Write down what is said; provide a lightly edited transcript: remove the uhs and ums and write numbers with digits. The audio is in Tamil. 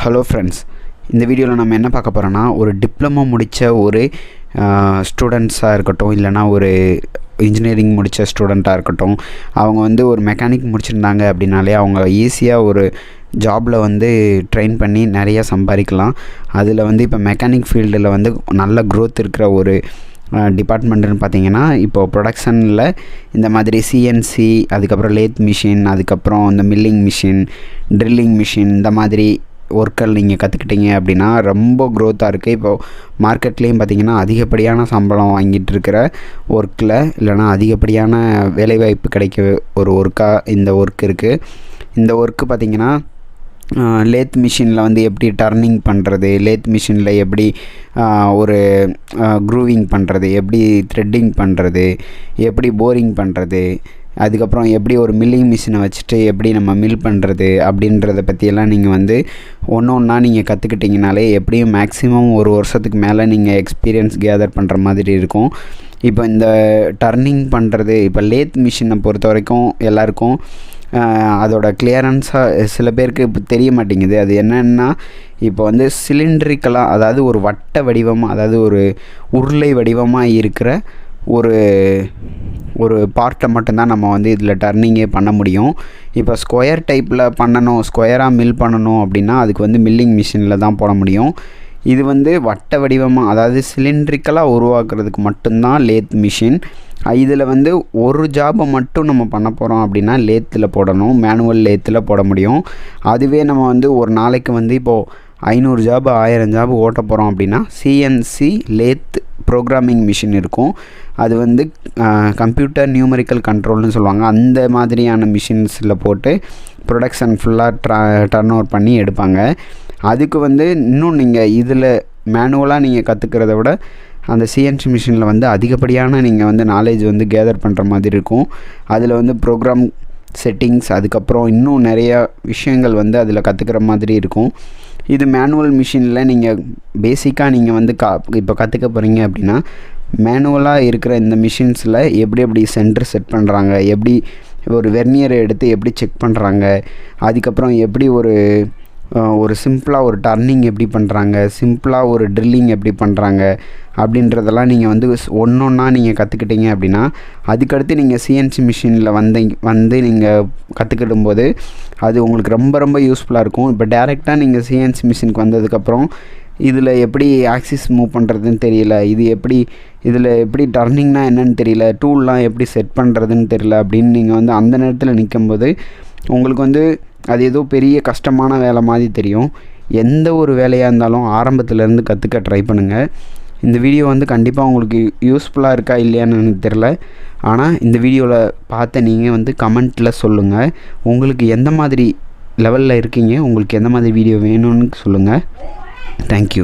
ஹலோ ஃப்ரெண்ட்ஸ், இந்த வீடியோவில் நம்ம என்ன பார்க்க போகிறோன்னா, ஒரு டிப்ளமோ முடித்த ஒரு ஸ்டூடெண்ட்ஸாக இருக்கட்டும், இல்லைனா ஒரு இன்ஜினியரிங் முடித்த ஸ்டூடெண்ட்டாக இருக்கட்டும், அவங்க வந்து ஒரு மெக்கானிக் முடிச்சிருந்தாங்க அப்படின்னாலே அவங்க ஈஸியாக ஒரு ஜாபில் வந்து ட்ரெயின் பண்ணி நிறையா சம்பாதிக்கலாம். அதில் வந்து இப்போ மெக்கானிக் ஃபீல்டில் வந்து நல்ல க்ரோத் இருக்கிற ஒரு டிபார்ட்மெண்ட்டுன்னு பார்த்தீங்கன்னா, இப்போது ப்ரொடக்ஷனில் இந்த மாதிரி சிஎன்சி, அதுக்கப்புறம் லேத் மிஷின், அதுக்கப்புறம் இந்த மில்லிங் மிஷின், ட்ரில்லிங் மிஷின், இந்த மாதிரி ஒர்க்கல் நீங்கள் கற்றுக்கிட்டீங்க அப்படின்னா ரொம்ப க்ரோத்தாக இருக்குது. இப்போது மார்க்கெட்லேயும் பார்த்திங்கன்னா அதிகப்படியான சம்பளம் வாங்கிட்டு இருக்கிற ஒர்க்கில், இல்லைனா அதிகப்படியான வேலைவாய்ப்பு கிடைக்க ஒரு ஒர்க்காக இந்த ஒர்க் இருக்குது. இந்த ஒர்க்கு பார்த்திங்கன்னா லேத் மிஷினில் வந்து எப்படி டர்னிங் பண்ணுறது, லேத் மிஷினில் எப்படி ஒரு க்ரூவிங் பண்ணுறது, எப்படி த்ரெட்டிங் பண்ணுறது, எப்படி போரிங் பண்ணுறது, அதுக்கப்புறம் எப்படி ஒரு மில்லிங் மிஷினை வச்சுட்டு எப்படி நம்ம மில் பண்ணுறது அப்படின்றத பற்றியெல்லாம் நீங்கள் வந்து ஒன்று ஒன்றா நீங்கள் கற்றுக்கிட்டிங்கனாலே எப்படியும் மேக்ஸிமம் ஒரு வருஷத்துக்கு மேலே நீங்கள் எக்ஸ்பீரியன்ஸ் கேதர் பண்ணுற மாதிரி இருக்கும். இப்போ இந்த டர்னிங் பண்ணுறது, இப்போ லேத் மிஷினை பொறுத்த வரைக்கும் எல்லாருக்கும் அதோட கிளியரன்ஸாக சில பேருக்கு இப்போ தெரிய மாட்டேங்குது. அது என்னென்னா, இப்போ வந்து சிலிண்ட்ரிக்கலாக, அதாவது ஒரு வட்ட வடிவமாக, அதாவது ஒரு உருளை வடிவமாக இருக்கிற ஒரு பார்ட்டை மட்டும்தான் நம்ம வந்து இதில் டர்னிங்கே பண்ண முடியும். இப்போ ஸ்கொயர் டைப்பில் பண்ணணும், ஸ்கொயராக மில் பண்ணணும் அப்படின்னா அதுக்கு வந்து மில்லிங் மிஷினில் தான் போட முடியும். இது வந்து வட்ட வடிவமாக, அதாவது சிலிண்ட்ரிக்கலாக உருவாக்குறதுக்கு மட்டும்தான் லேத் மிஷின். இதில் வந்து ஒரு ஜாபை மட்டும் நம்ம பண்ண போகிறோம் அப்படின்னா லேத்தில் போடணும், மேனுவல் லேத்தில் போட முடியும். அதுவே நம்ம வந்து ஒரு நாளைக்கு வந்து இப்போது 500 ஜாப் 1000 ஜாப் ஓட்ட போகிறோம் அப்படின்னா சிஎன்சி லேத் ப்ரோக்ராமிங் மிஷின் இருக்கும். அது வந்து கம்ப்யூட்டர் நியூமரிக்கல் கண்ட்ரோல்னு சொல்லுவாங்க. அந்த மாதிரியான மிஷின்ஸில் போட்டு ப்ரொடக்ஷன் ஃபுல்லாக டர்ன் ஓவர் பண்ணி எடுப்பாங்க. அதுக்கு வந்து இன்னும் நீங்கள் இதில் மேனுவலாக நீங்கள் கற்றுக்கிறத விட அந்த சிஎன்சி மிஷினில் வந்து அதிகப்படியான நீங்கள் வந்து நாலேஜ் வந்து கேதர் பண்ணுற மாதிரி இருக்கும். அதில் வந்து ப்ரோக்ராம் செட்டிங்ஸ், அதுக்கப்புறம் இன்னும் நிறையா விஷயங்கள் வந்து அதில் கற்றுக்கிற மாதிரி இருக்கும். இது மேனுவல் மிஷினில் நீங்கள் பேசிக்காக நீங்கள் வந்து இப்போ கற்றுக்க போகிறீங்க அப்படின்னா, மேனுவலாக இருக்கிற இந்த மிஷின்ஸில் எப்படி சென்டர் செட் பண்ணுறாங்க, எப்படி ஒரு வெர்னியரை எடுத்து எப்படி செக் பண்ணுறாங்க, அதுக்கப்புறம் எப்படி ஒரு சிம்பிளாக ஒரு டர்னிங் எப்படி பண்ணுறாங்க, சிம்பிளாக ஒரு ட்ரில்லிங் எப்படி பண்ணுறாங்க அப்படின்றதெல்லாம் நீங்கள் வந்து ஒன்று ஒன்றா நீங்கள் கற்றுக்கிட்டீங்க அப்படின்னா, அதுக்கடுத்து நீங்கள் சிஎன்சி மிஷினில் வந்து நீங்கள் கற்றுக்கிடும் போது அது உங்களுக்கு ரொம்ப யூஸ்ஃபுல்லாக இருக்கும். இப்போ டேரெக்டாக நீங்கள் சிஎன்சி மிஷினுக்கு வந்ததுக்கப்புறம் இதில் எப்படி ஆக்சிஸ் மூவ் பண்ணுறதுன்னு தெரியல, இதில் எப்படி டர்னிங்னா என்னன்னு தெரியல, டூல்லாம் எப்படி செட் பண்ணுறதுன்னு தெரியல அப்படின்னு நீங்கள் வந்து அந்த நேரத்தில் நிற்கும்போது உங்களுக்கு வந்து அது ஏதோ பெரிய கஷ்டமான வேலை மாதிரி தெரியும். எந்த ஒரு வேலையாக இருந்தாலும் ஆரம்பத்துலேருந்து கற்றுக்க ட்ரை பண்ணுங்கள். இந்த வீடியோ வந்து கண்டிப்பாக உங்களுக்கு யூஸ்ஃபுல்லாக இருக்கா இல்லையான்னு எனக்கு தெரில. ஆனால் இந்த வீடியோவில் பார்த்த நீங்கள் வந்து கமெண்ட்டில் சொல்லுங்கள், உங்களுக்கு எந்த மாதிரி லெவலில் இருக்கீங்க, உங்களுக்கு எந்த மாதிரி வீடியோ வேணும்னு சொல்லுங்கள். தேங்க்யூ.